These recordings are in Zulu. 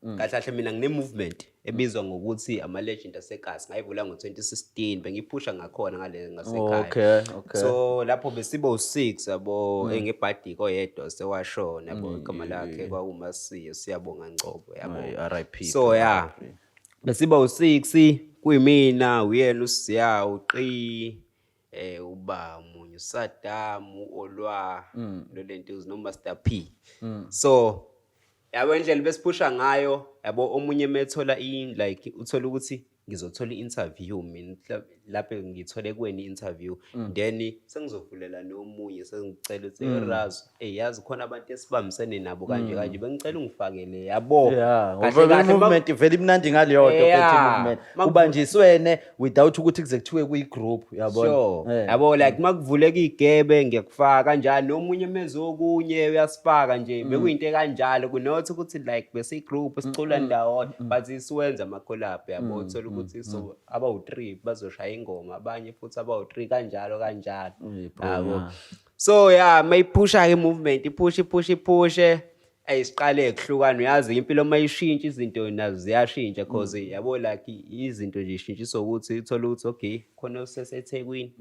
kahle kahle mina ngine movement ebizwa ngokuthi AMALEGENDS ASEKAC ngayivula ngo2016 bengiphusha ngakhona ngale ngasekhaya. Okay. So lapho besibo u6 yabo engebhadi koyedwa sewashona yabo igama lakhe kwakumasiyo Siyabonga Ngcobo yabo. RIP. So yeah. Besiba u6 kuyimina uyena uSiya uqi uba munye uSaddam uOlwa lo lento no Master P. So yabo indlela besiphusha ngayo yabo omunye methola like uthola ukuthi ngizothola i-interview mina lapho ngithole kweni interview then sengizovulela nomunye sengicela ukuthi Razo yazi khona abantu esibambisene nabo kanje bengicela ungifakele yabo kahle movement vele imnandi ngaleyo futhi movement ubanjiswene without ukuthi kuze kuthiwe kuyi-group yabona yabo like makuvuleka igebe ngiyakufaka kanjani nomunye mezokunye uyasifaka nje bekuyinto kanjalo kunothi ukuthi like bese i-group sicula ndawonye but isiwenza ama collab yabo uthola ukuthi so abawu3 bazoshaya ingoma abanye futhi abawu3 kanjalo yabo. So yeah mayiphusha ke movement iphushe ayisiqale ekuhlukana uyazi impilo mayishintsha izinto nazo ziyashintsha cause yabo like izinto nje ishintshiswa ukuthi uthola ukuthi okay khona useseThekwini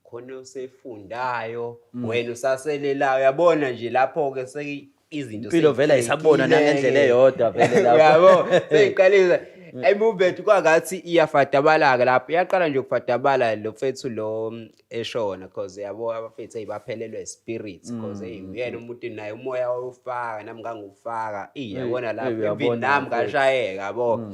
khona usefundayo wena usaselelayo yabona nje lapho ke seki izinto impilo vele ayisabona nangendlela eyodwa vele lapho yabo seyiqalisa movement kwangathi iyafadabalaka lapho yaqala nje ukufadabala lo fethu lo eshona cause yabo abafethu ayibaphelelwe spirit cause uyena umuntu naye umoya wofaka nami ngangufaka iyabona lapho nami ngashayeka yabo.